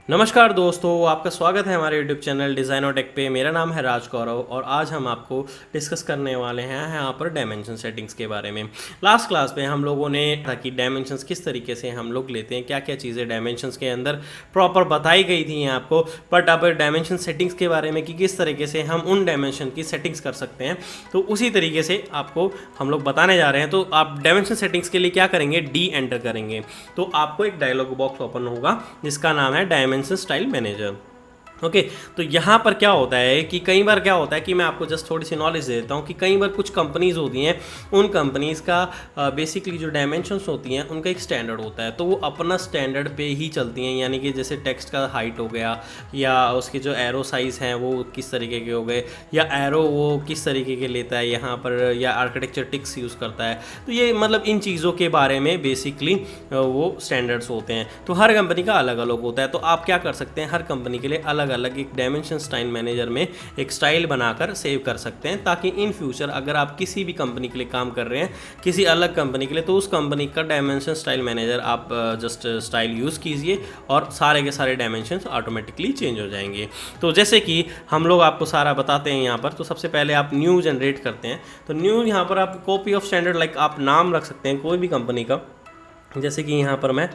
नमस्कार दोस्तों, आपका स्वागत है हमारे YouTube चैनल डिज़ाइन और टेक पे। मेरा नाम है राज गौरव और आज हम आपको डिस्कस करने वाले हैं यहाँ पर डायमेंशन सेटिंग्स के बारे में। लास्ट क्लास में हम लोगों ने ताकि डायमेंशंस किस तरीके से हम लोग लेते हैं, क्या क्या चीज़ें डायमेंशंस के अंदर प्रॉपर बताई गई थी आपको। बट अब डायमेंशन सेटिंग्स के बारे में कि किस तरीके से हम उन डायमेंशन की सेटिंग्स कर सकते हैं, तो उसी तरीके से आपको हम लोग बताने जा रहे हैं। तो आप डायमेंशन सेटिंग्स के लिए क्या करेंगे, डी एंटर करेंगे तो आपको एक डायलॉग बॉक्स ओपन होगा जिसका नाम है डायमेंशन स्टाइल मैनेजर। ओके तो यहाँ पर क्या होता है कि कई बार क्या होता है कि मैं आपको जस्ट थोड़ी सी नॉलेज दे देता हूँ कि कई बार कुछ कंपनीज़ होती हैं, उन कंपनीज़ का बेसिकली जो डायमेंशंस होती हैं उनका एक स्टैंडर्ड होता है, तो वो अपना स्टैंडर्ड पे ही चलती हैं। यानी कि जैसे टेक्स्ट का हाइट हो गया या उसके जो एरो साइज़ हैं वो किस तरीके के हो गए, या एरो वो किस तरीके के लेता है यहाँ पर, या आर्किटेक्चर टिक्स यूज़ करता है। तो ये मतलब इन चीज़ों के बारे में बेसिकली वो स्टैंडर्ड्स होते हैं। तो हर कंपनी का अलग अलग होता है। तो आप क्या कर सकते हैं, हर कंपनी के लिए अलग अलग एक डायमेंशन स्टाइल मैनेजर में एक स्टाइल बनाकर सेव कर सकते हैं, ताकि इन फ्यूचर अगर आप किसी भी कंपनी के लिए काम कर रहे हैं, किसी अलग कंपनी के लिए, तो उस कंपनी का डायमेंशन स्टाइल मैनेजर आप जस्ट स्टाइल यूज़ कीजिए और सारे के सारे डायमेंशन ऑटोमेटिकली चेंज हो जाएंगे। तो जैसे कि हम लोग आपको सारा बताते हैं यहाँ पर, तो सबसे पहले आप न्यू जनरेट करते हैं। तो न्यू यहाँ पर आप कॉपी ऑफ स्टैंडर्ड लाइक आप नाम रख सकते हैं कोई भी कंपनी का, जैसे कि यहाँ पर मैं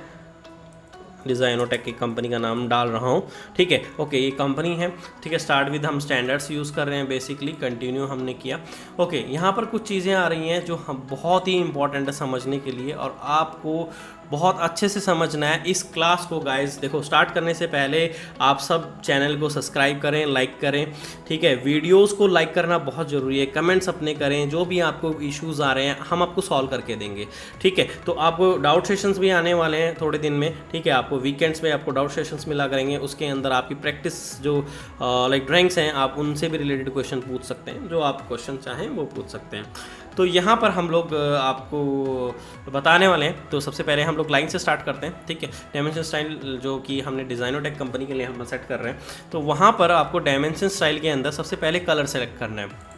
डिज़ाइन और टेक की कंपनी का नाम डाल रहा हूँ। ठीक है, ओके ये कंपनी है। ठीक है, स्टार्ट विद हम स्टैंडर्ड्स यूज़ कर रहे हैं, बेसिकली कंटिन्यू हमने किया। ओके यहाँ पर कुछ चीज़ें आ रही हैं जो हम बहुत ही इंपॉर्टेंट है समझने के लिए, और आपको बहुत अच्छे से समझना है इस क्लास को। गाइस देखो, स्टार्ट करने से पहले आप सब चैनल को सब्सक्राइब करें, लाइक करें। ठीक है, वीडियोस को लाइक करना बहुत ज़रूरी है, कमेंट्स अपने करें, जो भी आपको इश्यूज़ आ रहे हैं हम आपको सॉल्व करके देंगे। ठीक है, तो आपको डाउट सेशंस भी आने वाले हैं थोड़े दिन में। ठीक है, आपको वीकेंड्स में आपको डाउट सेशंस मिला करेंगे, उसके अंदर आपकी प्रैक्टिस जो लाइक ड्राइंग्स हैं आप उनसे भी रिलेटेड क्वेश्चन पूछ सकते हैं, जो आप क्वेश्चन चाहें वो पूछ सकते हैं। तो यहाँ पर हम लोग आपको बताने वाले हैं। तो सबसे पहले हम लोग लाइन से स्टार्ट करते हैं। ठीक है, डायमेंशन स्टाइल जो कि हमने डिज़ाइन और टेक कंपनी के लिए हम सेट कर रहे हैं, तो वहाँ पर आपको डायमेंशन स्टाइल के अंदर सबसे पहले कलर सेलेक्ट करना है।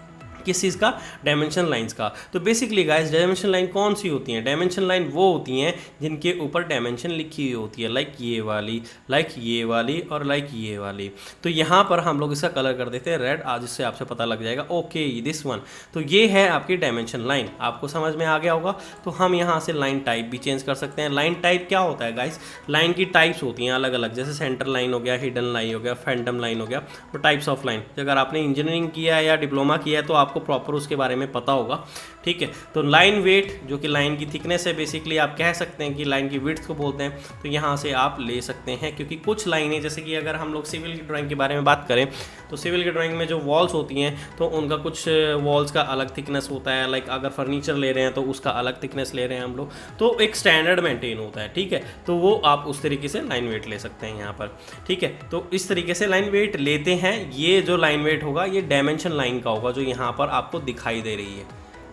किस चीज़ का, डायमेंशन लाइंस का। तो बेसिकली गाइस डायमेंशन लाइन कौन सी होती हैं, डायमेंशन लाइन वो होती हैं जिनके ऊपर डायमेंशन लिखी हुई होती है, लाइक ये वाली, लाइक ये वाली और लाइक ये वाली। तो यहाँ पर हम लोग इसका कलर कर देते हैं रेड, आज इससे आपसे पता लग जाएगा ओके दिस वन। तो ये है आपकी डायमेंशन लाइन, आपको समझ में आ गया होगा। तो हम यहाँ से लाइन टाइप भी चेंज कर सकते हैं। लाइन टाइप क्या होता है गाइस, लाइन की टाइप्स होती हैं अलग अलग, जैसे सेंटर लाइन हो गया, हिडन लाइन हो गया, फैंटम लाइन हो गया। तो टाइप्स ऑफ लाइन, अगर आपने इंजीनियरिंग किया है या डिप्लोमा किया है तो आपको प्रॉपर उसके बारे में पता होगा। ठीक है, तो लाइन वेट जो कि लाइन की थिकनेस है, बेसिकली आप कह सकते हैं कि लाइन की विड्थ को बोलते हैं। तो यहाँ से आप ले सकते हैं, क्योंकि कुछ लाइनें, जैसे कि अगर हम लोग सिविल की ड्राइंग के बारे में बात करें, तो सिविल की ड्राइंग में जो वॉल्स होती हैं तो उनका कुछ वॉल्स का अलग थिकनेस होता है। लाइक अगर फर्नीचर ले रहे हैं तो उसका अलग थिकनेस ले रहे हैं हम लोग, तो एक स्टैंडर्ड मेंटेन होता है। ठीक है, तो वो आप उस तरीके से लाइन वेट ले सकते हैं यहाँ पर। ठीक है, तो इस तरीके से लाइन वेट लेते हैं। ये जो लाइन वेट होगा ये डायमेंशन लाइन का होगा, जो यहाँ पर आपको दिखाई दे रही है।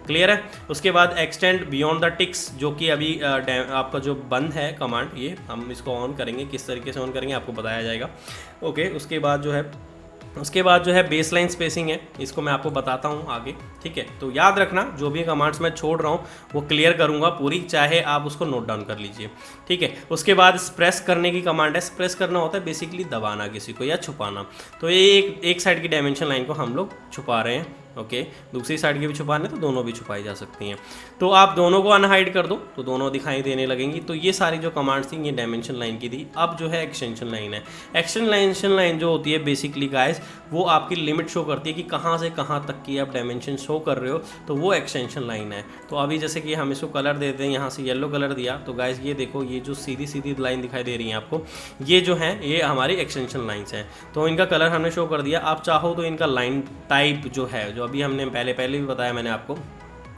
क्लियर है। उसके बाद एक्सटेंड बियॉन्ड द टिक्स, जो कि अभी आपका जो बंद है कमांड, ये हम इसको ऑन करेंगे, किस तरीके से ऑन करेंगे आपको बताया जाएगा। ओके, उसके बाद जो है बेसलाइन स्पेसिंग है, इसको मैं आपको बताता हूँ आगे। ठीक है, तो याद रखना जो भी कमांड्स मैं छोड़ रहा हूँ वो क्लियर करूँगा पूरी, चाहे आप उसको नोट डाउन कर लीजिए। ठीक है, उसके बाद स्प्रेस करने की कमांड है। स्प्रेस करना होता है बेसिकली दबाना किसी को या छुपाना। तो ये एक साइड की डायमेंशन लाइन को हम लोग छुपा रहे हैं। ओके, दूसरी साइड की भी छुपाने तो दोनों भी छुपाई जा सकती हैं। तो आप दोनों को अनहाइड कर दो तो दोनों दिखाई देने लगेंगी। तो ये सारी जो कमांड्स थी ये डायमेंशन लाइन की थी। अब जो है एक्सटेंशन लाइन है। एक्सटेंशन लाइन जो होती है बेसिकली गाइस वो आपकी लिमिट शो करती है कि कहाँ से कहाँ तक की आप डायमेंशन शो कर रहे हो, तो वो एक्सटेंशन लाइन है। तो अभी जैसे कि हम इसको कलर देते हैं, यहाँ से येलो कलर दिया, तो गाइस ये देखो ये जो सीधी सीधी लाइन दिखाई दे रही है आपको, ये जो है ये हमारी एक्सटेंशन लाइन्स हैं। तो इनका कलर हमने शो कर दिया। आप चाहो तो इनका लाइन टाइप जो है, जो अभी हमने पहले भी बताया मैंने आपको,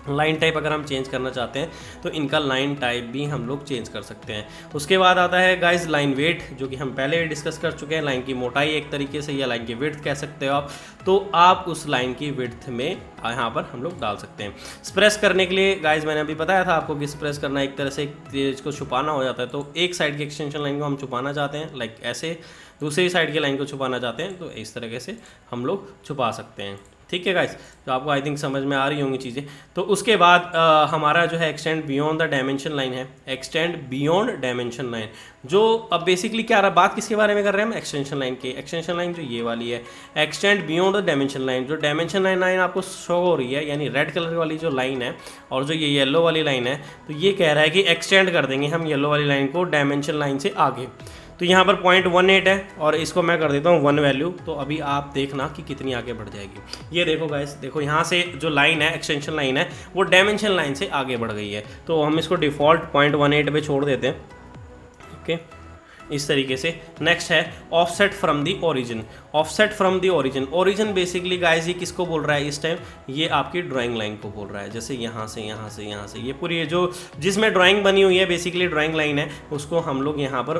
लाइन टाइप अगर हम चेंज करना चाहते हैं तो इनका लाइन टाइप भी हम लोग चेंज कर सकते हैं। उसके बाद आता है गाइस लाइन वेट, जो कि हम पहले डिस्कस कर चुके हैं। लाइन की मोटाई एक तरीके से, या लाइन की विड्थ कह सकते हो आप। तो आप उस लाइन की विड्थ में यहाँ पर हम लोग डाल सकते हैं। स्प्रेस करने के लिए गाइस मैंने अभी बताया था आपको कि स्प्रेस करना एक तरह से इसको छुपाना हो जाता है। तो एक साइड की एक्सटेंशन लाइन को हम छुपाना चाहते हैं लाइक ऐसे, दूसरी साइड की लाइन को छुपाना चाहते हैं तो इस तरीके से हम लोग छुपा सकते हैं। ठीक है गाइस, तो आपको आई थिंक समझ में आ रही होंगी चीज़ें। तो उसके बाद हमारा जो है extend beyond the dimension line है, एक्सटेंड बियॉन्ड डायमेंशन लाइन, जो अब बेसिकली क्या रहा, बात किसके बारे में कर रहे हैं हम, एक्सटेंशन लाइन की। एक्सटेंशन लाइन जो ये वाली है, extend beyond the dimension line, जो डायमेंशन लाइन आपको शो हो रही है, यानी रेड कलर वाली जो लाइन है और जो ये येलो वाली लाइन है, तो ये कह रहा है कि एक्सटेंड कर देंगे हम येलो वाली लाइन को डायमेंशन लाइन से आगे। तो यहाँ पर 0.18 है और इसको मैं कर देता हूँ 1 वैल्यू, तो अभी आप देखना कि कितनी आगे बढ़ जाएगी। ये देखो गाइस, देखो यहाँ से जो लाइन है, एक्सटेंशन लाइन है, वो डायमेंशन लाइन से आगे बढ़ गई है। तो हम इसको डिफ़ॉल्ट 0.18 पे छोड़ देते हैं। ओके, इस तरीके से। नेक्स्ट है offset from the origin, offset from the origin. Origin basically guys ये किसको बोल रहा है इस टाइम, ये आपकी ड्राइंग लाइन को बोल रहा है। जैसे यहाँ से यहाँ से यहाँ से ये पूरी जो जिसमें ड्राइंग बनी हुई है बेसिकली ड्राइंग लाइन है, उसको हम लोग यहाँ पर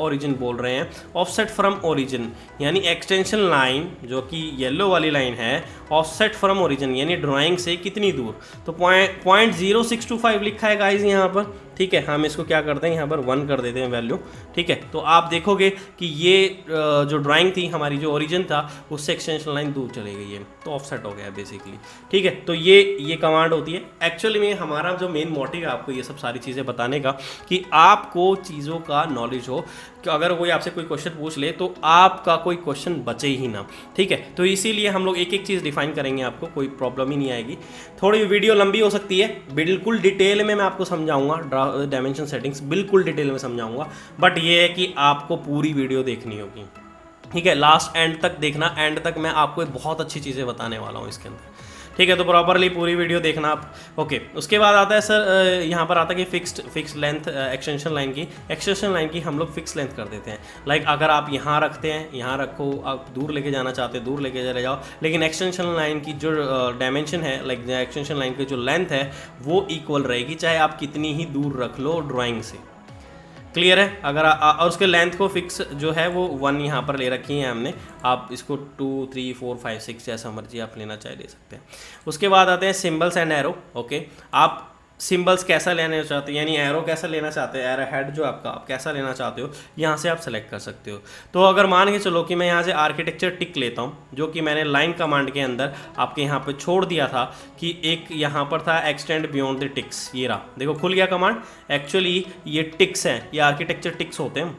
ओरिजिन बोल रहे हैं। ऑफसेट फ्रॉम ओरिजिन यानी एक्सटेंशन लाइन जो कि येलो वाली लाइन है, ऑफसेट फ्रॉम ओरिजिन यानी ड्राइंग से कितनी दूर, तो 0.0625 लिखा है गाइस यहाँ पर। ठीक है, हम इसको क्या करते हैं यहाँ पर 1 कर देते हैं वैल्यू। ठीक है, तो आप देखोगे कि ये जो ड्राइंग थी हमारी, जो ओरिजिन था, उससे एक्सटेंशन लाइन दूर चली गई है, तो ऑफसेट हो गया बेसिकली। ठीक है, तो ये कमांड होती है। एक्चुअली में हमारा जो मेन मोटिव है आपको ये सब सारी चीज़ें बताने का, कि आपको चीज़ों का नॉलेज हो, कि अगर कोई आपसे कोई क्वेश्चन पूछ ले तो आपका कोई क्वेश्चन बचे ही ना। ठीक है, तो इसीलिए हम लोग एक एक चीज़ डिफाइन करेंगे, आपको कोई प्रॉब्लम ही नहीं आएगी। थोड़ी वीडियो लंबी हो सकती है, बिल्कुल डिटेल में मैं आपको समझाऊंगा, डायमेंशन सेटिंग्स बिल्कुल डिटेल में समझाऊंगा, बट ये है कि आपको पूरी वीडियो देखनी होगी। ठीक है, लास्ट एंड तक देखना, एंड तक मैं आपको एक बहुत अच्छी चीज़ें बताने वाला हूँ इसके अंदर। ठीक है, तो प्रॉपरली पूरी वीडियो देखना आप। ओके, उसके बाद आता है सर, यहाँ पर आता है कि फिक्स्ड लेंथ एक्सटेंशन लाइन की। एक्सटेंशन लाइन की हम लोग फिक्स लेंथ कर देते हैं। लाइक अगर आप यहाँ रखते हैं, यहाँ रखो, आप दूर लेके जाना चाहते हैं दूर लेके चले जाओ, लेकिन एक्सटेंशन लाइन की जो डायमेंशन है, लाइक एक्सटेंशन लाइन की जो लेंथ है, वो इक्वल रहेगी चाहे आप कितनी ही दूर रख लो ड्राइंग से। क्लियर है? अगर और उसके लेंथ को फिक्स जो है वो 1 यहाँ पर ले रखी है हमने। आप इसको 2, 3, 4, 5, 6 जैसा मर्जी आप लेना चाहे ले सकते हैं। उसके बाद आते हैं सिंबल्स एंड एरो। ओके, आप सिंबल्स कैसा लेना चाहते हो, यानी एरो कैसा लेना चाहते हो, एरो हेड जो आपका आप कैसा लेना चाहते हो, यहाँ से आप सेलेक्ट कर सकते हो। तो अगर मान के चलो कि मैं यहाँ से आर्किटेक्चर टिक लेता हूँ, जो कि मैंने लाइन कमांड के अंदर आपके यहाँ पे छोड़ दिया था, कि एक यहाँ पर था एक्सटेंड बियॉन्ड द टिक्स, ये रहा, देखो खुल गया कमांड। एक्चुअली ये टिक्स हैं, ये आर्किटेक्चर टिक्स होते हैं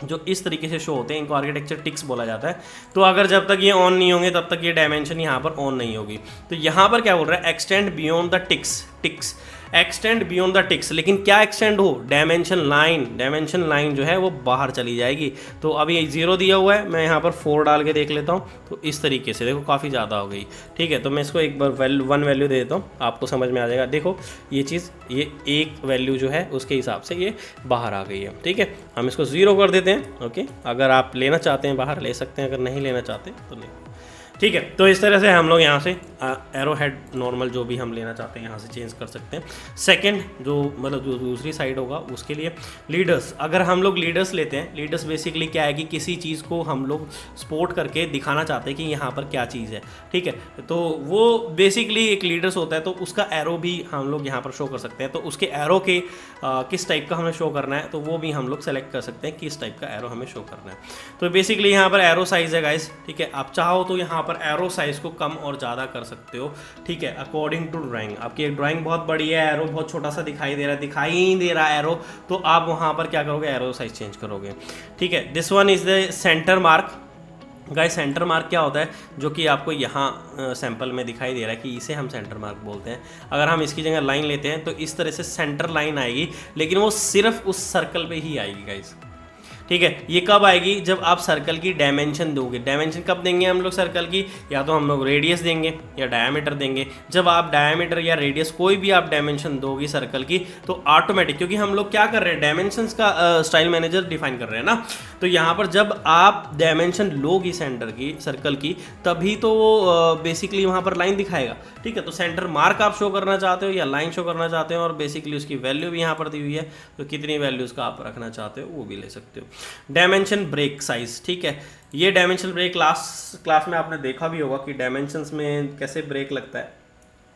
जो इस तरीके से शो होते हैं, इनको आर्किटेक्चर टिक्स बोला जाता है। तो अगर जब तक ये ऑन नहीं होंगे तब तक ये डायमेंशन यहाँ पर ऑन नहीं होगी। तो यहाँ पर क्या बोल रहा है, extend beyond the ticks, ticks extend beyond the ticks, लेकिन क्या एक्सटेंड हो, डायमेंशन लाइन, डायमेंशन लाइन जो है वो बाहर चली जाएगी। तो अभी 0 दिया हुआ है, मैं यहाँ पर 4 डाल के देख लेता हूँ, तो इस तरीके से देखो काफ़ी ज़्यादा हो गई। ठीक है, तो मैं इसको एक बार 1 वैल्यू दे देता हूँ, आपको समझ में आ जाएगा। देखो ये चीज़, ये एक वैल्यू जो है उसके हिसाब से ये बाहर आ गई है। ठीक है, हम इसको 0 कर देते हैं। ओके, अगर आप लेना चाहते हैं बाहर ले सकते हैं, अगर नहीं लेना चाहते तो नहीं। ठीक है, तो इस तरह से हम लोग यहाँ से एरो हेड नॉर्मल जो भी हम लेना चाहते हैं यहाँ से चेंज कर सकते हैं। सेकंड जो मतलब जो दूसरी साइड होगा उसके लिए लीडर्स, अगर हम लोग लीडर्स लेते हैं, लीडर्स बेसिकली क्या है कि किसी चीज़ को हम लोग स्पोर्ट करके दिखाना चाहते हैं कि यहाँ पर क्या चीज़ है। ठीक है, तो वो बेसिकली एक लीडर्स होता है, तो उसका एरो भी हम लोग यहाँ पर शो कर सकते हैं। तो उसके एरो के किस टाइप का हमें शो करना है, तो वो भी हम लोग सेलेक्ट कर सकते हैं किस टाइप का एरो हमें शो करना है। तो बेसिकली यहाँ पर एरो साइज़ है गाइस। ठीक है, आप चाहो तो यहाँ पर एरो साइज को कम और ज़्यादा कर सकते हो। ठीक है, अकॉर्डिंग टू ड्राइंग। आपकी एक ड्राइंग बहुत बड़ी है, एरो बहुत छोटा सा दिखाई दे रहा है एरो, तो आप वहाँ पर क्या करोगे, एरो साइज चेंज करोगे। ठीक है, this one is the centre mark. Guys centre mark क्या होता है, जो कि आपको यहाँ सैंपल में दिखाई दे रहा है कि इसे हम सेंटर मार्क बोलते हैं। अगर हम इसकी जगह लाइन लेते हैं तो इस तरह से सेंटर लाइन आएगी, लेकिन वो सिर्फ उस सर्कल पे ही आएगी गाइस। ठीक है, ये कब आएगी, जब आप सर्कल की डायमेंशन दोगे। डायमेंशन कब देंगे हम लोग सर्कल की, या तो हम लोग रेडियस देंगे या डायमीटर देंगे। जब आप डायमीटर या रेडियस कोई भी आप डायमेंशन दोगे सर्कल की, तो ऑटोमेटिक, क्योंकि हम लोग क्या कर रहे हैं, डायमेंशंस का स्टाइल मैनेजर डिफाइन कर रहे हैं ना, तो यहाँ पर जब आप डायमेंशन लोगी सेंटर की, सर्कल की, तभी तो वो बेसिकली वहाँ पर लाइन दिखाएगा। ठीक है, तो सेंटर मार्क आप शो करना चाहते हो या लाइन शो करना चाहते हो, और बेसिकली उसकी वैल्यू भी यहाँ पर दी हुई है, तो कितनी वैल्यूज़ का आप रखना चाहते हो वो भी ले सकते हो। डायमेंशन ब्रेक साइज, ठीक है, ये डायमेंशन ब्रेक क्लास में आपने देखा भी होगा कि डायमेंशंस में कैसे ब्रेक लगता है।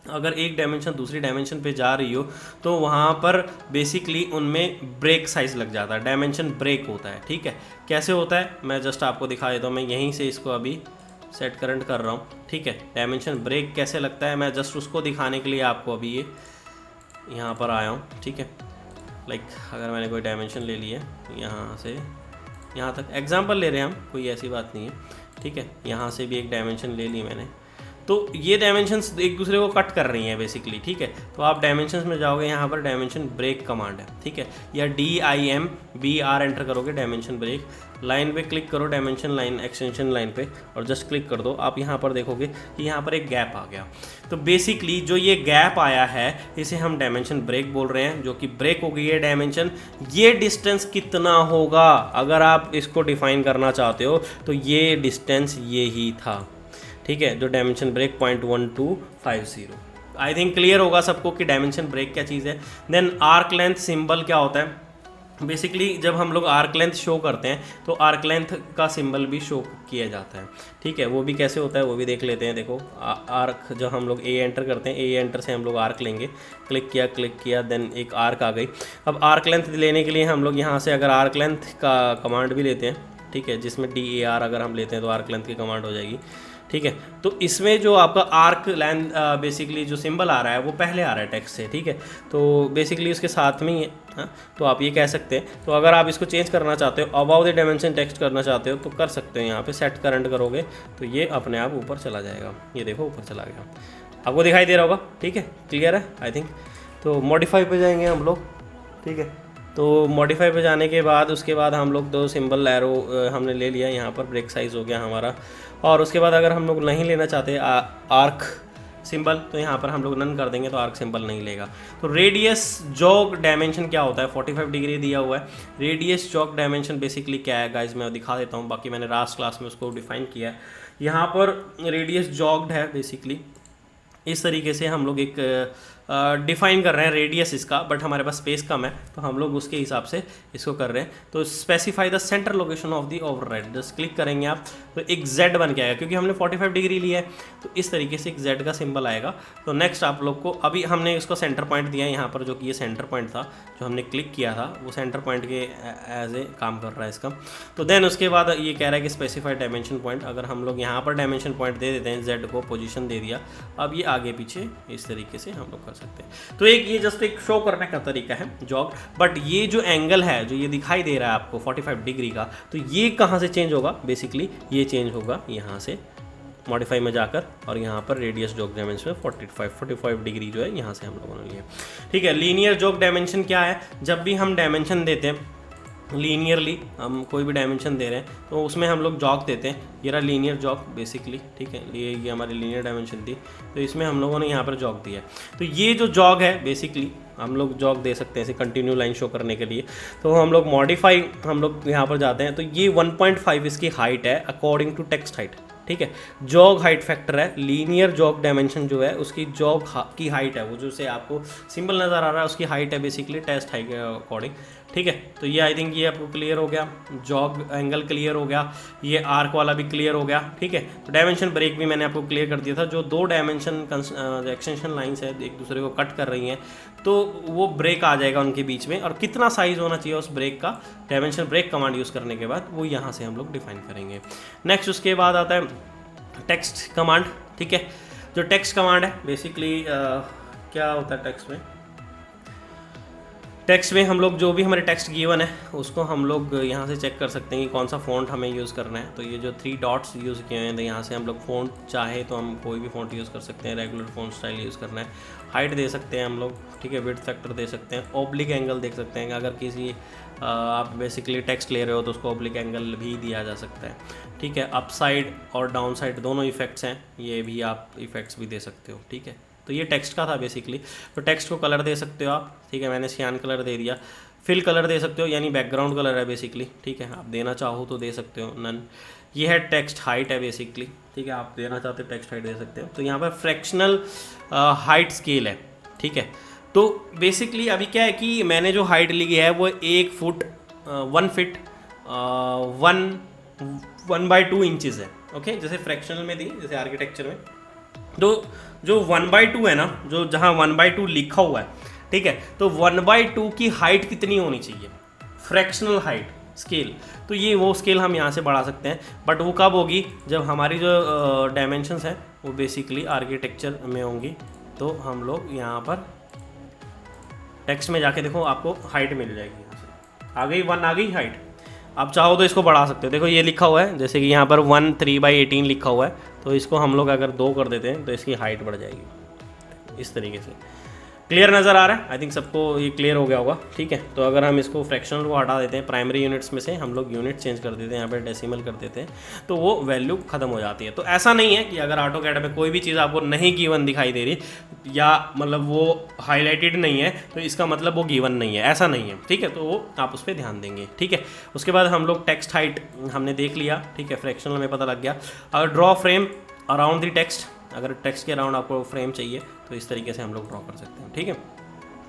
अगर एक डायमेंशन दूसरी डायमेंशन पे जा रही हो तो वहाँ पर बेसिकली उनमें ब्रेक साइज लग जाता है, डायमेंशन ब्रेक होता है। ठीक है, कैसे होता है मैं जस्ट आपको दिखा देता हूँ। मैं यहीं से इसको अभी सेट करंट कर रहा हूँ, ठीक है। डायमेंशन ब्रेक कैसे लगता है मैं जस्ट उसको दिखाने के लिए आपको अभी ये यहाँ पर आया हूँ, ठीक है। लाइक अगर मैंने कोई डायमेंशन ले ली है यहाँ से यहाँ तक, एग्जांपल ले रहे हैं हम, कोई ऐसी बात नहीं है, ठीक है। यहाँ से भी एक डायमेंशन ले ली मैंने, तो ये डायमेंशंस एक दूसरे को कट कर रही हैं बेसिकली, ठीक है। तो आप डायमेंशंस में जाओगे, यहाँ पर डायमेंशन ब्रेक कमांड है, ठीक है, या DIMBR एंटर करोगे, डायमेंशन ब्रेक। लाइन पे क्लिक करो, डायमेंशन लाइन एक्सटेंशन लाइन पे, और जस्ट क्लिक कर दो। आप यहाँ पर देखोगे कि यहाँ पर एक गैप आ गया। तो बेसिकली जो ये गैप आया है इसे हम डायमेंशन ब्रेक बोल रहे हैं, जो कि ब्रेक हो गई है डायमेंशन। ये डिस्टेंस कितना होगा अगर आप इसको डिफाइन करना चाहते हो तो ये डिस्टेंस ये ही था, ठीक है, जो dimension break 0.1250। I think clear होगा सबको कि डायमेंशन ब्रेक क्या चीज़ है। देन आर्क लेंथ सिंबल क्या होता है। बेसिकली जब हम लोग आर्क लेंथ शो करते हैं तो आर्क लेंथ का सिंबल भी शो किया जाता है, ठीक है। वो भी कैसे होता है वो भी देख लेते हैं। देखो आर्क जब हम लोग A एंटर करते हैं, A एंटर से हम लोग आर्क लेंगे, क्लिक किया, देन एक आर्क आ गई। अब आर्क लेंथ लेने के लिए हम लोग यहाँ से अगर आर्क लेंथ का कमांड भी लेते हैं, ठीक है, जिसमें DAR अगर हम लेते हैं तो आर्क लेंथ की कमांड हो जाएगी, ठीक है। तो इसमें जो आपका आर्क लेंथ बेसिकली जो सिंबल आ रहा है वो पहले आ रहा है टेक्स्ट से, ठीक है। तो बेसिकली उसके साथ में ही है, हाँ, तो आप ये कह सकते हैं। तो अगर आप इसको चेंज करना चाहते हो, अबाउ द डायमेंशन टेक्स्ट करना चाहते हो तो कर सकते हो। यहाँ पे सेट करंट करोगे तो ये अपने आप ऊपर चला जाएगा, ये देखो ऊपर चला गया, आपको दिखाई दे रहा होगा, ठीक है, क्लियर है आई थिंक। तो मॉडिफाई पे जाएंगे हम लोग, ठीक है। तो मॉडिफाई पे जाने के बाद उसके बाद हम लोग 2 सिंबल एरो हमने ले लिया, यहाँ पर ब्रेक साइज़ हो गया हमारा। और उसके बाद अगर हम लोग नहीं लेना चाहते आर्क सिंबल तो यहाँ पर हम लोग नन कर देंगे तो आर्क सिंबल नहीं लेगा। तो रेडियस जॉग डायमेंशन क्या होता है, 45 डिग्री दिया हुआ है। रेडियस जॉग डायमेंशन बेसिकली क्या है गाइज मैं दिखा देता हूँ, बाकी मैंने लास्ट क्लास में उसको डिफाइन किया है। यहाँ पर रेडियस जॉग्ड है बेसिकली, इस तरीके से हम लोग एक डिफाइन कर रहे हैं रेडियस इसका, बट हमारे पास स्पेस कम है तो हम लोग उसके हिसाब से इसको कर रहे हैं। तो specify the centre location of the override, just click करेंगे आप तो एक Z बन के आएगा, क्योंकि हमने 45 डिग्री लिया है तो इस तरीके से एक Z का सिंबल आएगा। तो नेक्स्ट आप लोग को अभी हमने इसको सेंटर पॉइंट दिया है यहाँ पर, जो कि ये सेंटर पॉइंट था जो हमने क्लिक किया था वो सेंटर पॉइंट के एज ए काम कर रहा है इसका। तो देन उसके बाद ये कह रहा है कि स्पेसिफाई डायमेंशन पॉइंट, अगर हम लोग यहाँ पर डायमेंशन पॉइंट दे देते हैं, Z को पोजीशन दे दिया, अब ये आगे पीछे इस तरीके से हम लोग कर सकते हैं। तो एक ये जस्ट एक शो करने का तरीका है जॉग। बट ये जो एंगल है जो ये दिखाई दे रहा है आपको 45 डिग्री का, तो ये कहाँ से चेंज होगा, बेसिकली ये चेंज होगा यहाँ से मॉडिफाई में जाकर, और यहाँ पर रेडियस जॉग डायमेंशन 45 डिग्री जो है यहाँ से हम लोगों ने लिया, ठीक है। लीनियर जॉग डायमेंशन क्या है, जब भी हम डायमेंशन देते हैं लीनियरली, हम कोई भी डायमेंशन दे रहे हैं तो उसमें हम लोग जॉग देते हैं। ये रहा लीनियर जॉग बेसिकली, ठीक है, ये हमारी लीनियर डायमेंशन थी तो इसमें हम लोगों ने यहाँ पर जॉग दिया है। तो ये जो जॉग है बेसिकली हम लोग जॉग दे सकते हैं ऐसे कंटिन्यू लाइन शो करने के लिए। तो हम लोग मॉडिफाई हम लोग यहाँ पर जाते हैं, तो ये 1.5 इसकी हाइट है अकॉर्डिंग टू टेक्स्ट हाइट, ठीक है। जॉग हाइट फैक्टर है, लीनियर जॉग डायमेंशन जो है उसकी जॉग की हाइट है, वो जो से आपको सिंबल नज़र आ रहा है उसकी हाइट है बेसिकली टेस्ट हाइट के अकॉर्डिंग, ठीक है। तो ये आई थिंक ये आपको क्लियर हो गया, जॉग एंगल क्लियर हो गया, ये आर्क वाला भी क्लियर हो गया, ठीक है। तो डायमेंशन ब्रेक भी मैंने आपको क्लियर कर दिया था। जो 2 डायमेंशन एक्सटेंशन लाइंस है एक दूसरे को कट कर रही हैं तो वो ब्रेक आ जाएगा उनके बीच में, और कितना साइज़ होना चाहिए उस ब्रेक का डायमेंशन ब्रेक कमांड यूज़ करने के बाद वो यहाँ से हम लोग डिफाइन करेंगे। नेक्स्ट उसके बाद आता है टेक्स्ट कमांड, ठीक है। जो टेक्स्ट कमांड है बेसिकली क्या होता है टेक्स्ट में, टेक्स्ट में हम लोग जो भी हमारे टेक्स्ट गिवन है उसको हम लोग यहाँ से चेक कर सकते हैं कि कौन सा फ़ॉन्ट हमें यूज़ करना है। तो ये जो 3 डॉट्स यूज़ किए हैं तो यहाँ से हम लोग फ़ॉन्ट चाहे तो हम कोई भी फ़ॉन्ट यूज़ कर सकते हैं, रेगुलर फ़ॉन्ट स्टाइल यूज़ करना है, हाइट दे सकते हैं हम लोग, ठीक है, विड्थ फैक्टर दे सकते हैं, ऑब्लिक एंगल देख सकते हैं। अगर किसी आप बेसिकली टेक्स्ट ले रहे हो तो उसको ऑब्लिक एंगल भी दिया जा सकता है, ठीक है। अप साइड और डाउन साइड दोनों इफेक्ट्स हैं, ये भी आप इफेक्ट्स भी दे सकते हो, ठीक है। तो ये टेक्स्ट का था बेसिकली। तो टेक्स्ट को कलर दे सकते हो आप, ठीक है, मैंने सियान कलर दे दिया। फिल कलर दे सकते हो यानी बैकग्राउंड कलर है बेसिकली, ठीक है, आप देना चाहो तो दे सकते हो नन। ये है टेक्स्ट हाइट है बेसिकली, ठीक है, आप देना चाहते हो टेक्स्ट हाइट दे सकते हो। तो यहाँ पर फ्रैक्शनल हाइट स्केल है, ठीक है। तो बेसिकली अभी क्या है कि मैंने जो हाइट ली है वो 1 फुट 1 फीट 1/2 इंचज़ है, ओके, जैसे फ्रैक्शनल में थी जैसे आर्किटेक्चर में। तो जो 1/2 है ना, जो जहाँ 1/2 लिखा हुआ है, ठीक है, तो 1/2 की हाइट कितनी होनी चाहिए, फ्रैक्शनल हाइट, स्केल। तो ये वो स्केल हम यहाँ से बढ़ा सकते हैं, बट वो कब होगी, जब हमारी जो डायमेंशंस है वो बेसिकली आर्किटेक्चर में होंगी। तो हम लोग यहाँ पर टेक्स्ट में जाके देखो, आपको हाइट मिल जाएगी, यहाँ से आ गई 1 आ गई हाइट। आप चाहो तो इसको बढ़ा सकते हो। देखो ये लिखा हुआ है, जैसे कि यहाँ पर 1 3/18 लिखा हुआ है, तो इसको हम लोग अगर 2 कर देते हैं तो इसकी हाइट बढ़ जाएगी इस तरीके से। क्लियर नज़र आ रहा है? आई थिंक सबको ये क्लियर हो गया होगा। ठीक है, तो अगर हम इसको फ्रैक्शनल को हटा देते हैं, प्राइमरी यूनिट्स में से हम लोग यूनिट चेंज कर देते हैं, यहाँ पर डेसिमल कर देते हैं, तो वो वैल्यू खत्म हो जाती है। तो ऐसा नहीं है कि अगर ऑटोकैड में कोई भी चीज़ आपको नहीं गिवन दिखाई दे रही, या मतलब वो हाईलाइटेड नहीं है, तो इसका मतलब वो गिवन नहीं है, ऐसा नहीं है। ठीक है, तो वो आप उस पर ध्यान देंगे। ठीक है, उसके बाद हम लोग टेक्स्ट हाइट हमने देख लिया। ठीक है, फ्रैक्शनल में पता लग गया। अगर draw frame around the text, अगर टेक्स्ट के अराउंड आपको फ्रेम चाहिए तो इस तरीके से हम लोग ड्रॉ कर सकते हैं। ठीक है,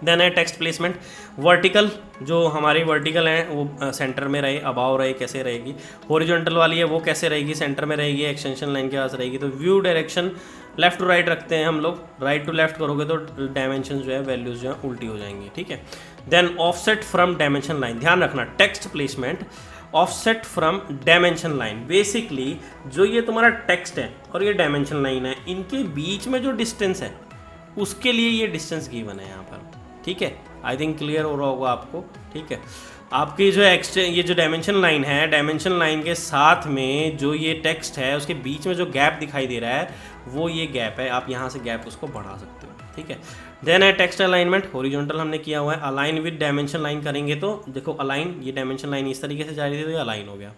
देन है टेक्स्ट प्लेसमेंट। वर्टिकल, जो हमारी वर्टिकल है वो सेंटर में रहे, अबाव रहे, कैसे रहेगी। हॉरिजॉन्टल वाली है वो कैसे रहेगी, सेंटर में रहेगी, एक्सटेंशन लाइन के पास रहेगी। तो view direction left to right रखते हैं हम लोग, राइट टू लेफ्ट करोगे तो डायमेंशन जो है, वैल्यूज जो है उल्टी हो जाएंगी। ठीक है, then offset from dimension line. ध्यान रखना, text placement offset from dimension line. Basically जो ये तुम्हारा टेक्स्ट है और ये डायमेंशन लाइन है, इनके बीच में जो डिस्टेंस है उसके लिए ये डिस्टेंस गिवन है यहाँ पर। ठीक है, आई थिंक क्लियर हो रहा होगा आपको। ठीक है, आपकी जो ये जो डायमेंशन लाइन है, डायमेंशन लाइन के साथ में जो ये टेक्स्ट है उसके बीच में जो गैप दिखाई दे रहा है वो ये गैप है। आप यहाँ से गैप उसको बढ़ा सकते हो। ठीक है, देन है टेक्स्ट अलाइनमेंट। हॉरिजॉन्टल हमने किया हुआ है, अलाइन विद डायमेंशन लाइन करेंगे तो देखो अलाइन, ये डायमेंशन लाइन इस तरीके से जा रही थी तो ये अलाइन हो गया।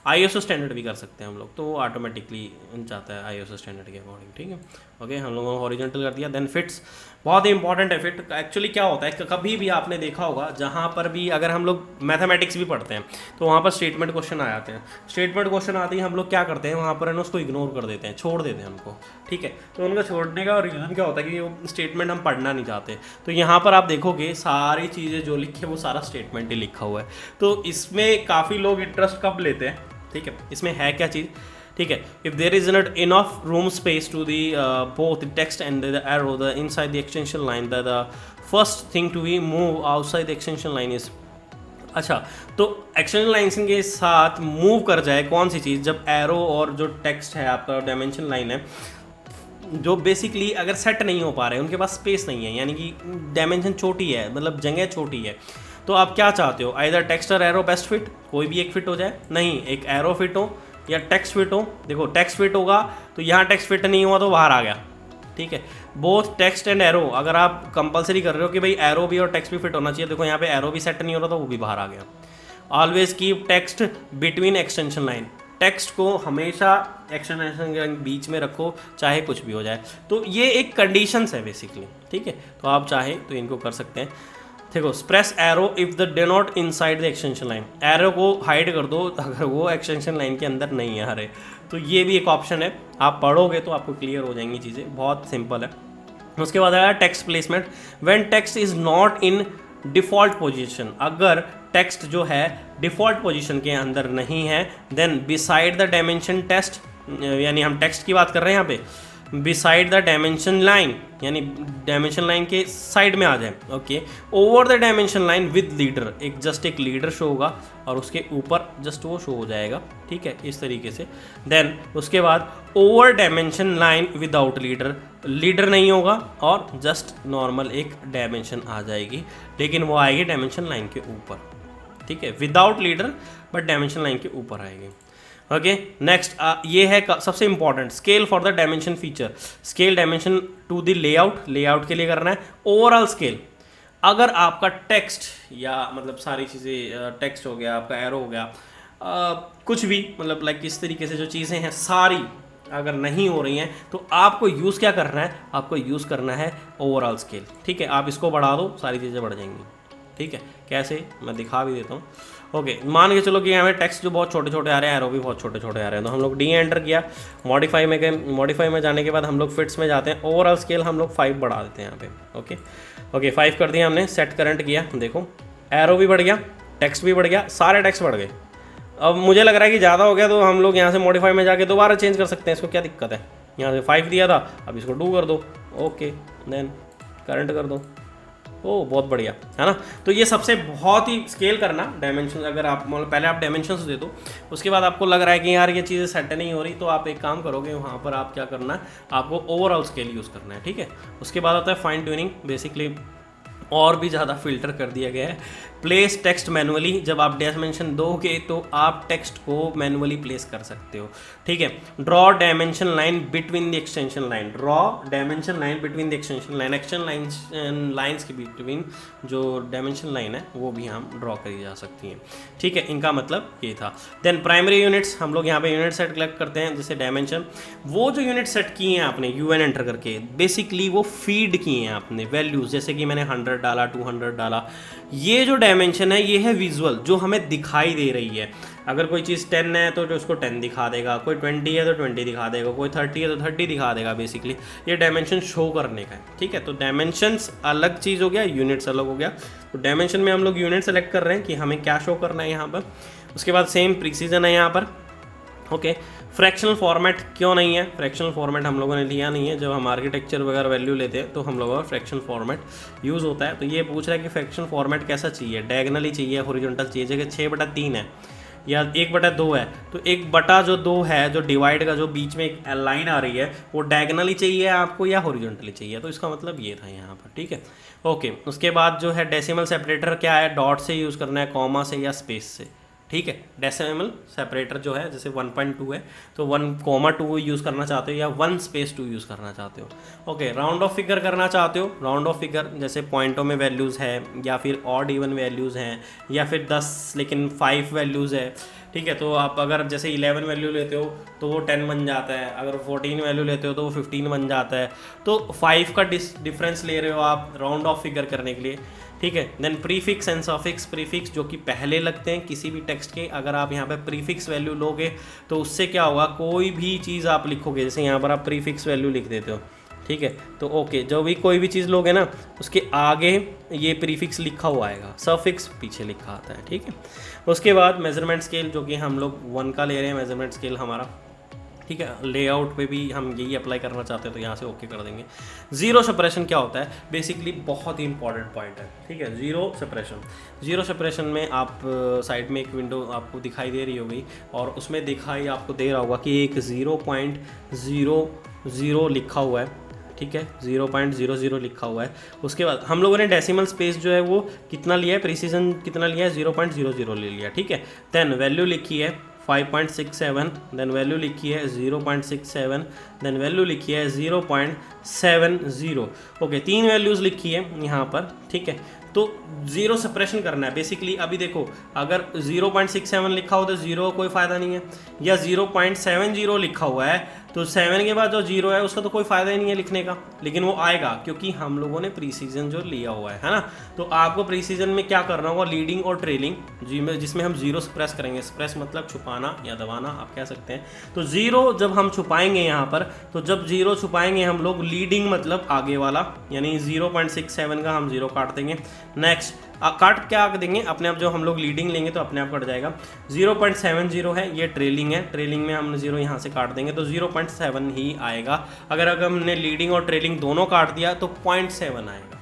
आईएसओ स्टैंडर्ड भी कर सकते हैं हम लोग, तो वो ऑटोमेटिकली जाता है आईएसओ स्टैंडर्ड के अकॉर्डिंग। ठीक है, ओके, हम लोगों ने हॉरिजॉन्टल कर दिया। देन फिट्स, बहुत ही इंपॉर्टेंट है फिट। एक्चुअली क्या होता है, कभी भी आपने देखा होगा जहाँ पर भी अगर हम लोग मैथमेटिक्स भी पढ़ते हैं तो वहाँ पर स्टेटमेंट क्वेश्चन आ जाते हैं। स्टेटमेंट क्वेश्चन आते ही हम लोग क्या करते हैं, वहाँ पर है उसको इग्नोर कर देते हैं, छोड़ देते हैं उनको। ठीक है, तो उनका छोड़ने का रीज़न क्या होता है कि वो स्टेटमेंट हम पढ़ना नहीं चाहते। तो यहाँ पर आप देखोगे सारी चीज़ें जो लिखी है वो सारा स्टेटमेंट ही लिखा हुआ है। तो इसमें काफ़ी लोग इंटरेस्ट कब लेते हैं, ठीक है, इसमें है क्या चीज़। ठीक है, if there is not enough room space to the both text and the arrow the inside the extension line, the first thing to be move outside the extension line is. अच्छा, तो एक्सटेंशन लाइन के साथ move कर जाए कौन सी चीज़, जब arrow और जो टेक्स्ट है आपका डायमेंशन लाइन है जो बेसिकली अगर सेट नहीं हो पा रहे हैं, उनके पास स्पेस नहीं है, यानी कि डायमेंशन छोटी है, मतलब जगह छोटी है। तो आप क्या चाहते हो, आइदर टेक्स्ट और एरो बेस्ट फिट, कोई भी एक फिट हो जाए, नहीं एक एरो फिट हो या टेक्स्ट फिट हो। देखो टेक्स्ट फिट होगा तो यहाँ टेक्स्ट फिट नहीं हुआ तो बाहर आ गया। ठीक है, बोथ टेक्स्ट एंड एरो, अगर आप कंपलसरी कर रहे हो कि भाई एरो भी और टेक्स्ट भी फिट होना चाहिए, देखो यहाँ पे एरो भी सेट नहीं हो रहा था, वो भी बाहर आ गया। Always keep text between extension line, text को हमेशा एक्सटेंशन के बीच में रखो, चाहे कुछ भी हो जाए। तो ये एक कंडीशंस है बेसिकली। ठीक है, तो आप चाहे तो इनको कर सकते हैं। देखो, स्प्रेस arrow if the day not inside the extension line, arrow को हाइड कर दो अगर वो एक्सटेंशन लाइन के अंदर नहीं है। अरे तो ये भी एक ऑप्शन है, आप पढ़ोगे तो आपको क्लियर हो जाएंगी चीज़ें, बहुत सिंपल है। उसके बाद आया text placement. When text is not in default position, अगर टेक्स्ट जो है डिफ़ॉल्ट पोजीशन के अंदर नहीं है, then beside the dimension text, यानी हम टेक्स्ट की बात कर रहे हैं यहाँ पे, बिसाइड द डायमेंशन लाइन, यानी डायमेंशन लाइन के साइड में आ जाए। Okay, over the dimension line with leader, एक जस्ट एक लीडर शो होगा और उसके ऊपर जस्ट वो शो हो जाएगा। ठीक है, इस तरीके से। देन उसके बाद over dimension line without leader, leader नहीं होगा और जस्ट नॉर्मल एक डायमेंशन आ जाएगी, लेकिन वो आएगी डायमेंशन लाइन के ऊपर। ठीक है, without leader but dimension line के ऊपर आएगी। ओके, नेक्स्ट ये है सबसे important, scale for the dimension feature. Scale dimension to the layout, layout के लिए करना है। ओवरऑल स्केल, अगर आपका टेक्स्ट या मतलब सारी चीज़ें, टेक्स्ट हो गया, आपका एरो हो गया, कुछ भी मतलब लाइक इस तरीके से जो चीज़ें हैं सारी अगर नहीं हो रही हैं, तो आपको यूज़ क्या करना है, आपको यूज़ करना है ओवरऑल स्केल। ठीक है, आप इसको बढ़ा दो, सारी चीज़ें बढ़ जाएंगी। ठीक है, कैसे मैं दिखा भी देता हूँ। ओके, मान के चलो कि हमें टेक्स्ट जो बहुत छोटे छोटे आ रहे हैं, एरो भी बहुत छोटे छोटे आ रहे हैं, तो हम लोग डी एंटर किया, मॉडिफाई में गए, मॉडिफाई में जाने के बाद हम लोग फिट्स में जाते हैं, ओवरऑल स्केल हम लोग 5 बढ़ा देते हैं यहाँ पे। ओके, 5 कर दिया हमने, सेट करंट किया, देखो एरो भी बढ़ गया, टेक्स्ट भी बढ़ गया, सारे टेक्स्ट बढ़ गए। अब मुझे लग रहा है कि ज़्यादा हो गया, तो हम लोग यहाँ से मॉडिफाई में जाके दोबारा चेंज कर सकते हैं, इसको क्या दिक्कत है। यहाँ से 5 दिया था, अब इसको 2 कर दो। ओके, देन करंट कर दो, ओ बहुत बढ़िया है ना। तो ये सबसे बहुत ही स्केल करना डायमेंशन, अगर आप मतलब पहले आप डायमेंशंस दे दो, उसके बाद आपको लग रहा है कि यार ये चीज़ें सेट नहीं हो रही, तो आप एक काम करोगे, वहाँ पर आप क्या करना है, आपको ओवरऑल स्केल यूज़ करना है, ठीक है। उसके बाद आता है फाइन ट्यूनिंग, बेसिकली और भी ज़्यादा फिल्टर कर दिया गया है। प्लेस टेक्स्ट मैनुअली, जब आप डायमेंशन दोगे तो आप टेक्स्ट को मैनुअली प्लेस कर सकते हो, ठीक है। Draw dimension line between the extension line, draw dimension line between the extension line, extension lines के बिटवीन जो डायमेंशन लाइन है वो भी हम ड्रॉ करी जा सकती हैं, ठीक है। इनका मतलब ये था। देन प्राइमरी यूनिट्स, हम लोग यहाँ पे यूनिट सेट कलेक्ट करते हैं, जैसे डायमेंशन, वो जो यूनिट सेट किए हैं आपने UN एंटर करके, बेसिकली वो फीड किए हैं आपने वैल्यूज़, जैसे कि मैंने 100 डाला, 200 डाला। ये जो डायमेंशन है ये है विजुअल, जो हमें दिखाई दे रही है। अगर कोई चीज़ 10 है तो जो उसको 10 दिखा देगा, कोई 20 है तो 20 दिखा देगा, कोई 30 है तो 30 दिखा देगा। बेसिकली ये डायमेंशन शो करने का है, ठीक है। तो डायमेंशंस अलग चीज़ हो गया, यूनिट्स अलग हो गया। तो डायमेंशन में हम लोग यूनिट सेलेक्ट कर रहे हैं कि हमें क्या शो करना है यहाँ पर। उसके बाद सेम प्रिसीजन है यहाँ पर, ओके। फ्रैक्शनल फॉर्मेट क्यों नहीं है, फ्रैक्शनल फॉर्मेट हम लोगों ने लिया नहीं है। जब हम आर्किटेक्चर वगैरह वैल्यू लेते हैं तो हम लोगों का फ्रैक्शनल फॉर्मेट यूज़ होता है। तो ये पूछ रहा है कि फ्रैक्शनल फॉर्मेट कैसा चाहिए, डायगनली चाहिए, हॉरिजॉन्टल चाहिए। जगह 6/3 है या 1/2 है, तो 1/2 है जो डिवाइड का जो बीच में एक लाइन आ रही है, वो डायगनली चाहिए आपको या हॉरिजॉन्टली चाहिए। तो इसका मतलब ये था यहाँ पर, ठीक है, ओके। उसके बाद जो है डेसिमल सेपरेटर क्या है, डॉट से यूज़ करना है, कॉमा से या स्पेस से, ठीक है। डेसिमल सेपरेटर जो है जैसे 1.2 है तो 1,2 यूज़ करना चाहते हो या 1/2 यूज़ करना चाहते हो, ओके। राउंड ऑफ फिगर करना चाहते हो, राउंड ऑफ फिगर जैसे पॉइंटों में वैल्यूज़ है या फिर ऑड इवन वैल्यूज़ हैं या फिर 10 लेकिन 5 वैल्यूज़ है, ठीक है। तो आप अगर जैसे 11 वैल्यू लेते हो तो वो 10 बन जाता है, अगर 14 वैल्यू लेते हो तो वो 15 बन जाता है। तो 5 का डिफरेंस ले रहे हो आप राउंड ऑफ फिगर करने के लिए, ठीक है। Then prefix and suffix, prefix जो कि पहले लगते हैं किसी भी टेक्स्ट के, अगर आप यहाँ पे प्रीफिक्स वैल्यू लोगे तो उससे क्या होगा, कोई भी चीज़ आप लिखोगे, जैसे यहाँ पर आप प्रीफिक्स वैल्यू लिख देते हो, ठीक है, तो ओके, जो भी कोई भी चीज़ लोगे ना उसके आगे ये प्रीफिक्स लिखा हुआ आएगा, सफिक्स पीछे लिखा आता है, ठीक है। उसके बाद मेजरमेंट स्केल, जो कि हम लोग 1 का ले रहे हैं मेजरमेंट स्केल हमारा, ठीक है। लेआउट पे भी हम यही अप्लाई करना चाहते हैं तो यहाँ से ओके कर देंगे। जीरो सेपरेशन क्या होता है, बेसिकली बहुत ही इंपॉर्टेंट पॉइंट है, ठीक है। जीरो सेपरेशन में आप साइड में एक विंडो आपको दिखाई दे रही होगी और उसमें दिखाई आपको दे रहा होगा कि एक 0.00 लिखा हुआ है, ठीक है, 0.00 लिखा हुआ है। उसके बाद हम लोगों ने डेसिमल स्पेस जो है वो कितना लिया है, प्रिसीजन कितना लिया है, 0.00 ले लिया, ठीक है। देन वैल्यू लिखी है 5.67, देन वैल्यू लिखी है 0.67, देन वैल्यू लिखी है 0.70, ओके। 3 वैल्यूज़ लिखी है यहाँ पर, ठीक है। तो जीरो सेपरेशन करना है बेसिकली। अभी देखो, अगर 0.67 लिखा हो तो जीरो कोई फ़ायदा नहीं है, या 0.70 लिखा हुआ है तो 7 के बाद जो जीरो है उसका तो कोई फ़ायदा ही नहीं है लिखने का, लेकिन वो आएगा क्योंकि हम लोगों ने प्रीसीजन जो लिया हुआ है ना। तो आपको प्रीसीजन में क्या करना होगा, लीडिंग और ट्रेलिंग, जिसमें हम जीरो स्प्रेस करेंगे। स्प्रेस मतलब छुपाना या दबाना आप कह सकते हैं। तो जीरो जब हम छुपाएंगे यहाँ पर, तो जब जीरो छुपाएंगे हम लोग, लीडिंग मतलब आगे वाला, यानी 0.67 का हम जीरो काट देंगे। नेक्स्ट काट क्या देंगे, अपने आप जो हम लोग लीडिंग लेंगे तो अपने आप कट जाएगा। 0.70 है, ये ट्रेलिंग है, ट्रेलिंग में हमने जीरो यहाँ से काट देंगे तो 0.7 ही आएगा। अगर हमने लीडिंग और ट्रेलिंग दोनों काट दिया तो 0.7 आएगा।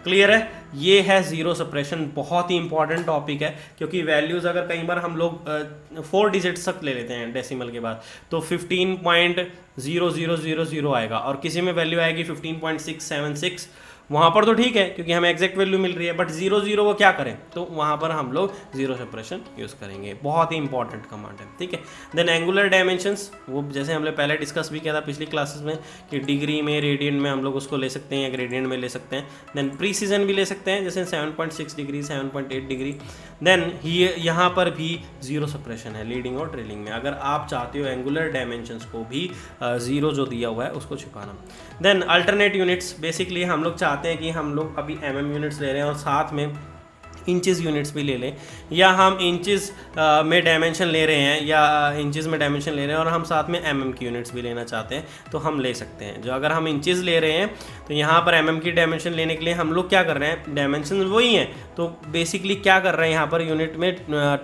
क्लियर है, ये है जीरो सेपरेशन। बहुत ही इंपॉर्टेंट टॉपिक है क्योंकि वैल्यूज़ अगर कई बार हम लोग 4 डिजिट्स तक ले लेते हैं डेसिमल के बाद तो 15.0000 आएगा, और किसी में वैल्यू आएगी 15.676, वहाँ पर तो ठीक है क्योंकि हमें एग्जैक्ट वैल्यू मिल रही है, बट 0 वो क्या करें, तो वहाँ पर हम लोग जीरो सेपरेशन यूज़ करेंगे। बहुत ही इंपॉर्टेंट कमांड है, ठीक है। देन एंगुलर डायमेंशंस, वो जैसे हमने पहले डिस्कस भी किया था पिछली क्लासेस में कि डिग्री में, रेडियन में हम लोग उसको ले सकते हैं या ग्रेडियंट में ले सकते हैं। देन प्रीसीजन भी ले सकते हैं, जैसे 7.6 डिग्री, 7.8 डिग्री। देन यहाँ पर भी जीरो सेपरेशन है लीडिंग और ट्रेलिंग में, अगर आप चाहते हो एंगुलर डायमेंशंस को भी जीरो जो दिया हुआ है उसको छुपाना। देन अल्टरनेट यूनिट्स, बेसिकली हम लोग चाहते हैं कि हम लोग अभी mm यूनिट्स ले रहे हैं और साथ में इंचेस यूनिट्स भी ले लें, या हम इंचेस में डायमेंशन ले रहे हैं या इंचेस में डायमेंशन ले रहे हैं और हम साथ में mm की यूनिट्स भी लेना चाहते हैं तो हम ले सकते हैं। जो अगर हम इंचेस ले रहे हैं तो यहाँ पर mm की डायमेंशन लेने के लिए हम लोग क्या कर रहे हैं, डायमेंशन वही हैं, तो बेसिकली क्या कर रहे हैं यहाँ पर यूनिट में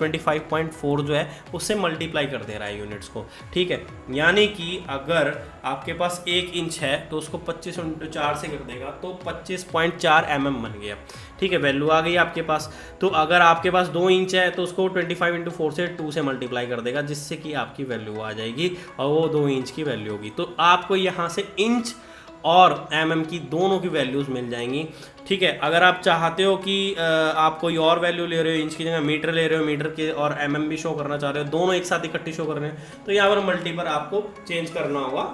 25.4 जो है उससे मल्टीप्लाई कर दे रहा है यूनिट्स को, ठीक है। यानी कि अगर आपके पास 1 इंच है तो उसको 25 × 4 से कर देगा तो 25.4 mm बन गया, ठीक है, वैल्यू आ गई आपके पास। तो अगर आपके पास 2 इंच है तो उसको 25 × 4 से 2 से मल्टीप्लाई कर देगा, जिससे कि आपकी वैल्यू आ जाएगी और वो 2 इंच की वैल्यू होगी। तो आपको यहाँ से इंच और mm की दोनों की वैल्यूज़ मिल जाएंगी, ठीक है। अगर आप चाहते हो कि आप कोई और वैल्यू ले रहे हो, इंच की जगह मीटर ले रहे हो, मीटर के और mm भी शो करना चाह रहे हो, दोनों एक साथ इकट्ठी शो कर रहे हैं, तो यहाँ पर मल्टीपल आपको चेंज करना होगा,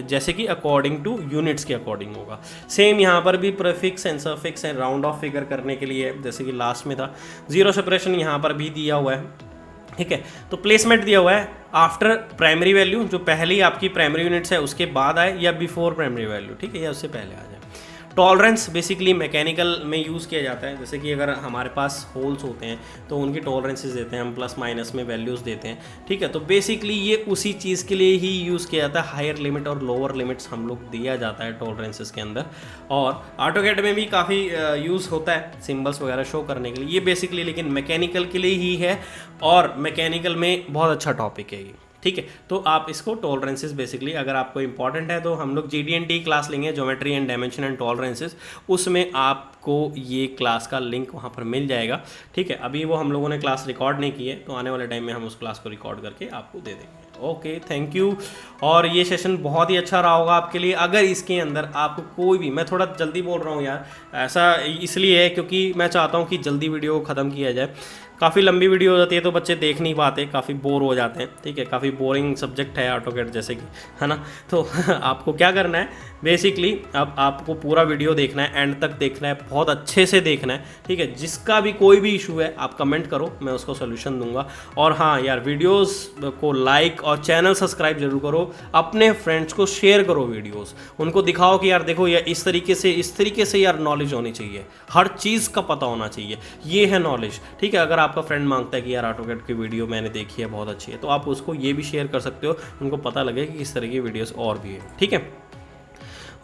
जैसे कि अकॉर्डिंग टू यूनिट्स के अकॉर्डिंग होगा। सेम यहाँ पर भी prefix and suffix and round of figure करने के लिए जैसे कि लास्ट में था, जीरो सेपरेशन यहाँ पर भी दिया हुआ है, ठीक है। तो प्लेसमेंट दिया हुआ है आफ्टर प्राइमरी वैल्यू, जो पहली आपकी प्राइमरी यूनिट्स है उसके बाद आए या बिफोर प्राइमरी वैल्यू, ठीक है, या उससे पहले आ जाए। टॉलरेंस बेसिकली मैकेनिकल में यूज़ किया जाता है, जैसे कि अगर हमारे पास होल्स होते हैं तो उनकी टॉलरेंसेस देते हैं हम, प्लस माइनस में वैल्यूज़ देते हैं, ठीक है। तो बेसिकली ये उसी चीज़ के लिए ही यूज़ किया जाता है, हायर लिमिट और लोअर लिमिट्स हम लोग दिया जाता है टॉलरेंसेस के अंदर। और ऑटोकैड में भी काफ़ी यूज़ होता है सिम्बल्स वगैरह शो करने के लिए, ये बेसिकली लेकिन मैकेनिकल के लिए ही है और मैकेनिकल में बहुत अच्छा टॉपिक है ये, ठीक है। तो आप इसको टॉलरेंसेस बेसिकली अगर आपको इंपॉर्टेंट है तो हम लोग GD&T क्लास लेंगे, geometry and dimension and tolerances, उसमें आपको ये क्लास का लिंक वहाँ पर मिल जाएगा, ठीक है। अभी वो हम लोगों ने क्लास रिकॉर्ड नहीं की है, तो आने वाले टाइम में हम उस क्लास को रिकॉर्ड करके आपको दे देंगे। Okay, thank you. और ये सेशन बहुत ही अच्छा रहा होगा आपके लिए। अगर इसके अंदर आपको कोई भी, मैं थोड़ा जल्दी बोल रहा हूँ यार, ऐसा इसलिए है क्योंकि मैं चाहता हूँ कि जल्दी वीडियो को ख़त्म किया जाए। काफ़ी लंबी वीडियो हो जाती है तो बच्चे देख नहीं पाते, काफ़ी बोर हो जाते हैं, ठीक है। काफ़ी बोरिंग सब्जेक्ट है ऑटोकैड जैसे कि, है ना। तो आपको क्या करना है बेसिकली, अब आपको पूरा वीडियो देखना है, एंड तक देखना है, बहुत अच्छे से देखना है, ठीक है। जिसका भी कोई भी इशू है आप कमेंट करो, मैं उसको सोल्यूशन दूंगा। और हाँ यार, वीडियोस को लाइक और चैनल सब्सक्राइब जरूर करो, अपने फ्रेंड्स को शेयर करो वीडियोस, उनको दिखाओ कि यार देखो यार इस तरीके से यार नॉलेज होनी चाहिए, हर चीज़ का पता होना चाहिए, ये है नॉलेज, ठीक है। अगर आपका फ्रेंड मांगता है कि यार ऑटोकैड की वीडियो मैंने देखी है बहुत अच्छी है, तो आप उसको ये भी शेयर कर सकते हो, उनको पता लगे कि किस तरह की वीडियोस और भी है, ठीक है।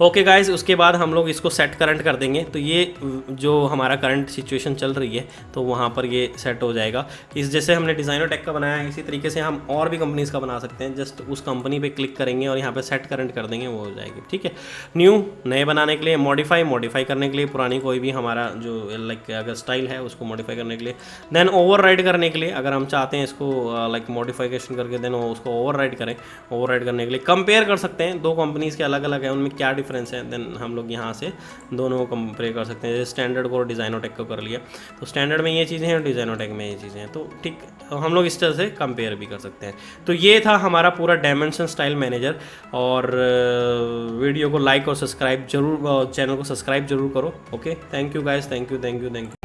ओके गाइस, उसके बाद हम लोग इसको सेट करंट कर देंगे। तो ये जो हमारा करंट सिचुएशन चल रही है तो वहाँ पर ये सेट हो जाएगा। इस जैसे हमने डिज़ाइनोटेक का बनाया है, इसी तरीके से हम और भी कंपनीज़ का बना सकते हैं। जस्ट उस कंपनी पे क्लिक करेंगे और यहाँ पे सेट करंट कर देंगे, वो हो जाएगी, ठीक है। न्यू, नए बनाने के लिए, मॉडिफाई करने के लिए, पुरानी कोई भी हमारा जो लाइक अगर स्टाइल है उसको मॉडिफाई करने के लिए, देन ओवरराइड करने के लिए, अगर हम चाहते हैं इसको लाइक मॉडिफिकेशन करके देन उसको ओवरराइड करें, ओवरराइड करने के लिए कंपेयर कर सकते हैं, दो कंपनीज़ के अलग अलग है, उनमें क्या डिफरेंस है, देन हम लोग यहाँ से दोनों को कंपेयर कर सकते हैं। जैसे स्टैंडर्ड को डिज़ाइनोटेक को कर लिया, तो स्टैंडर्ड में ये चीज़ें हैं और डिज़ाइनोटेक में ये चीज़ें हैं, तो ठीक हम लोग इस तरह से कंपेयर भी कर सकते हैं। तो ये था हमारा पूरा डायमेंशन स्टाइल मैनेजर। और वीडियो को लाइक और सब्सक्राइब जरूर, चैनल को सब्सक्राइब जरूर करो। Okay, thank you guys, thank you.